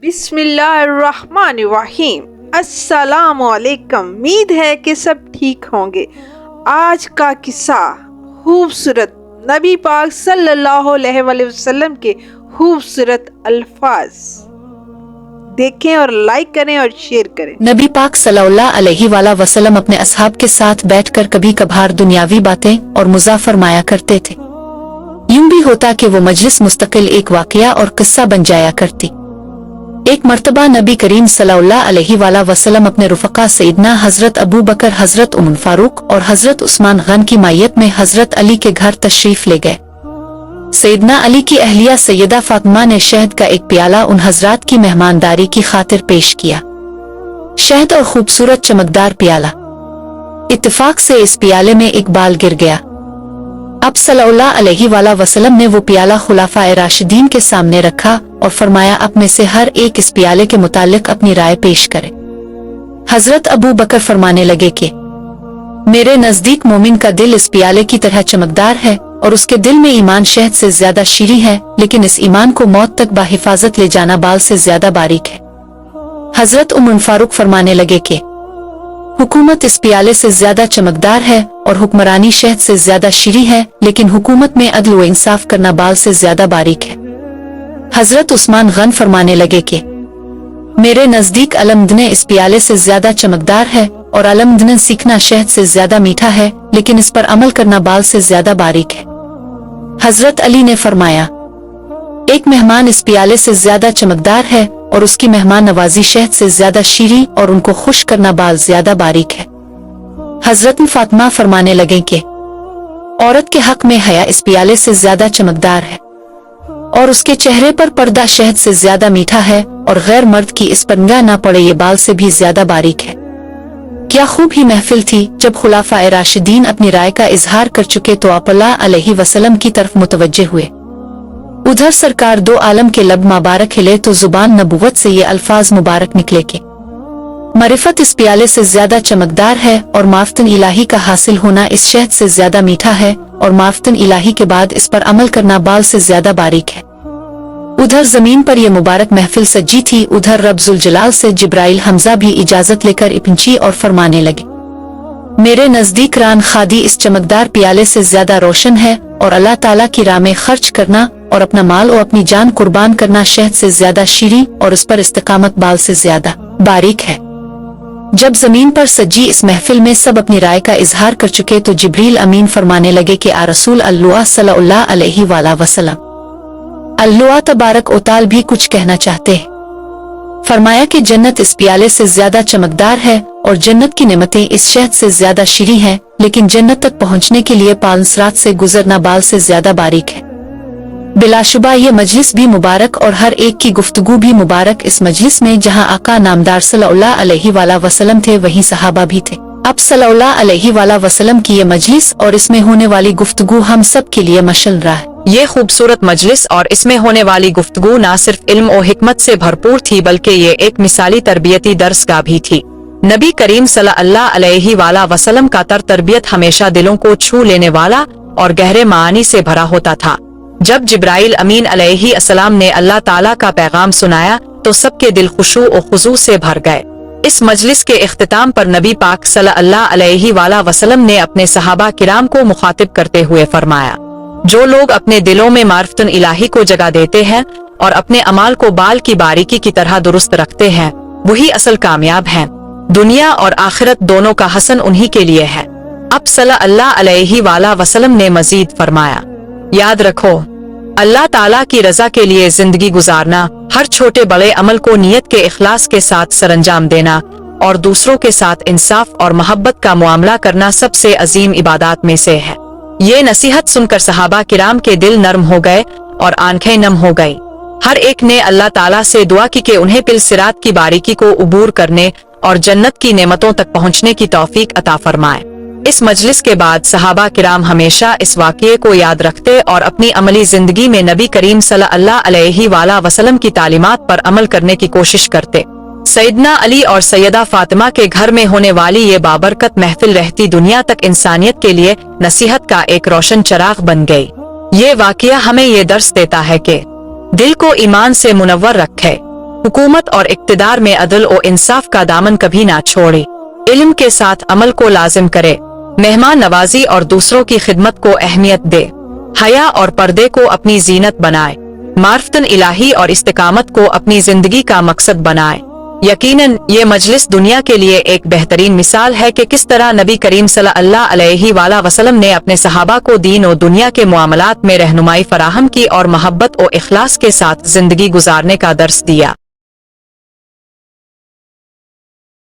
बिस्मिल्लाहिर्रहमानिर्रहीम। अस्सलाम वालेकुम। उम्मीद है कि सब ठीक होंगे। आज का किस्सा खूबसूरत नबी पाक सल्लल्लाहु अलैहि वसल्लम के खूबसूरत अल्फाज देखें और लाइक करें और शेयर करें। नबी पाक सल्लल्लाहु अलैहि वसल्लम अपने असहाब के साथ बैठकर कभी कभार दुनियावी बातें और मुज़ाह फरमाया करते थे। यूं भी होता कि वो मजलिस मुस्तकिल एक वाक़या और किस्सा बन जाया करती। एक मर्तबा नबी करीम सल्लल्लाहु अलैहि वसल्लम अपने रुफ़क़ा सईदना हज़रत अबू बकर, हज़रत उमर फारूक और हज़रत उस्मान गन की मायत में हज़रत अली के घर तशरीफ़ ले गए। सईदना अली की अहलिया सैयदा फातिमा ने शहद का एक प्याला उन हज़रात की मेहमानदारी की खातिर पेश किया। शहद और खूबसूरत चमकदार प्याला। इत्तेफाक से इस प्याले में एक बाल गिर गया। अब सल्लल्लाहु अलैहि वसल्लम ने वो प्याला खुलाफाए राशिदीन के सामने रखा और फरमाया, आप में से हर एक इस प्याले के मुतालिक अपनी राय पेश करे। हजरत अबू बकर फरमाने लगे कि मेरे नजदीक मोमिन का दिल इस प्याले की तरह चमकदार है और उसके दिल में ईमान शहद से ज्यादा शीरी है, लेकिन इस ईमान को मौत तक बाहिफाजत ले जाना बाल से ज्यादा बारीक है। हजरत उमर फारूक फरमाने लगे कि हुकूमत इस प्याले से ज्यादा चमकदार है और हुक्मरानी शहद से ज्यादा शीरी है, लेकिन हुकूमत में अदल व इंसाफ करना बाल से ज्यादा बारीक है। हजरत उस्मान गन फरमाने लगे कि मेरे नजदीक अलमदने इस प्याले से ज्यादा चमकदार है और अलमदने सीखना शहद से ज्यादा मीठा है, लेकिन इस पर अमल करना बाल से ज्यादा बारीक है। हजरत अली ने फरमाया, एक मेहमान इस प्याले से ज्यादा चमकदार है और उसकी मेहमान नवाजी शहद से ज्यादा शीरी और उनको खुश करना बाल ज्यादा बारीक है। हजरत फातिमा फरमाने लगे कि औरत के हक में हया इस प्याले से ज्यादा चमकदार है और उसके चेहरे पर पर्दा शहद से ज्यादा मीठा है और गैर मर्द की इस पर निगाह न पड़े ये बाल से भी ज्यादा बारीक है। क्या खूब ही महफिल थी। जब खुलाफाए राशिदीन अपनी राय का इजहार कर चुके तो आप अलैहि वसल्लम की तरफ मुतवज्जे हुए। उधर सरकार दो आलम के लब मुबारक हिले तो जुबान नबुवत से ये अल्फाज मुबारक निकले कि मरिफत इस प्याले से ज्यादा चमकदार है और माफ़तन इलाही का हासिल होना इस शहद से ज्यादा मीठा है और माफ़तन इलाही के बाद इस पर अमल करना बाल से ज्यादा बारीक है। उधर जमीन पर यह मुबारक महफिल सजी थी। उधर रब जुल जलाल से जिब्राइल हमजा भी इजाजत लेकर पहुंची और फरमाने लगे, मेरे नजदीक रान खादी इस चमकदार प्याले से ज्यादा रोशन है और अल्लाह ताला की राह में खर्च करना और अपना माल और अपनी जान कुर्बान करना शहद से ज्यादा शीरी और उस पर इस्तिकामत बाल से ज्यादा बारीक है। जब जमीन पर सजी इस महफिल में सब अपनी राय का इजहार कर चुके तो जिब्रील अमीन फरमाने लगे कि आ रसूल अल्लाह सल्लल्लाहु अलैहि वसल्लम, अल्लाह तबारक उताल भी कुछ कहना चाहते हैं। फरमाया कि जन्नत इस प्याले से ज्यादा चमकदार है और जन्नत की नेमतें इस शहद से ज्यादा शीरी हैं, लेकिन जन्नत तक पहुंचने के लिए पालसरात से गुजरना बाल से ज्यादा बारीक है। बिलाशुबा ये मजलिस भी मुबारक और हर एक की गुफ्तगू भी मुबारक। इस मजलिस में जहां आका नामदार सल्लल्लाहु अलैहि वसल्लम थे वहीं सहाबा भी थे। अब सल्लल्लाहु अलैहि वसल्लम की ये मजलिस और इसमें होने वाली गुफ्तगू हम सब के लिए मशल रहा है। ये खूबसूरत मजलिस और इसमें होने वाली गुफ्तगू न सिर्फ इल्म और हिकमत से भरपूर थी बल्कि ये एक मिसाली तरबियती दर्सगाह भी थी। नबी करीम सल्लल्लाहु अलैहि वसल्लम का तरबियत हमेशा दिलों को छू लेने वाला और गहरे मानी से भरा होता था। जब जिब्राइल अमीन अलैहि अस्सलाम ने अल्लाह ताला का पैगाम सुनाया तो सबके दिल खुशू और खुजू से भर गए। इस मजलिस के इख्तिताम पर नबी पाक सल्लल्लाहु अलैहि वसल्लम ने अपने सहाबा किराम को मुखातिब करते हुए फरमाया, जो लोग अपने दिलों में मार्फतन इलाही को जगह देते हैं और अपने अमाल को बाल की बारीकी की तरह दुरुस्त रखते हैं, वही असल कामयाब हैं। दुनिया और आखिरत दोनों का हसन उन्हीं के लिए है। अब सल्लल्लाहु अलैहि वसल्लम ने मजीद फरमाया, याद रखो, अल्लाह ताला की रजा के लिए जिंदगी गुजारना, हर छोटे बड़े अमल को नियत के इखलास के साथ सरंजाम देना और दूसरों के साथ इंसाफ और मोहब्बत का मुआमला करना सबसे अजीम इबादत में से है। ये नसीहत सुनकर सहाबा किराम के दिल नरम हो गए और आंखें नम हो गई। हर एक ने अल्लाह ताला से दुआ की कि उन्हें पिल सिरात की बारीकी को उबूर करने और जन्नत की नेमतों तक पहुंचने की तौफीक अता फरमाए। इस मजलिस के बाद सहाबा किराम हमेशा इस वाक़ये को याद रखते और अपनी अमली जिंदगी में नबी करीम सल्लल्लाहु अलैहि वसल्लम की तालीमात पर अमल करने की कोशिश करते। सईदना अली और सैयदा फातिमा के घर में होने वाली ये बाबरकत महफिल रहती दुनिया तक इंसानियत के लिए नसीहत का एक रोशन चराग बन गई। ये वाक़या हमें ये दर्स देता है कि दिल को ईमान से मुनव्वर रखे, हुकूमत और इक्तदार में अदल और इंसाफ का दामन कभी ना छोड़े, इल्म के साथ अमल को लाजिम करे, मेहमान नवाजी और दूसरों की खिदमत को अहमियत दे, हया और पर्दे को अपनी जीनत बनाए, मार्फतन इलाही और इस्तिकामत को अपनी जिंदगी का मकसद बनाए। यकीनन ये मजलिस दुनिया के लिए एक बेहतरीन मिसाल है कि किस तरह नबी करीम सल्लल्लाहु अलैहि वसल्लम ने अपने सहाबा को दीन और दुनिया के मामलात में रहनुमाई फराहम की और मोहब्बत और इखलास के साथ जिंदगी गुजारने का दर्स दिया।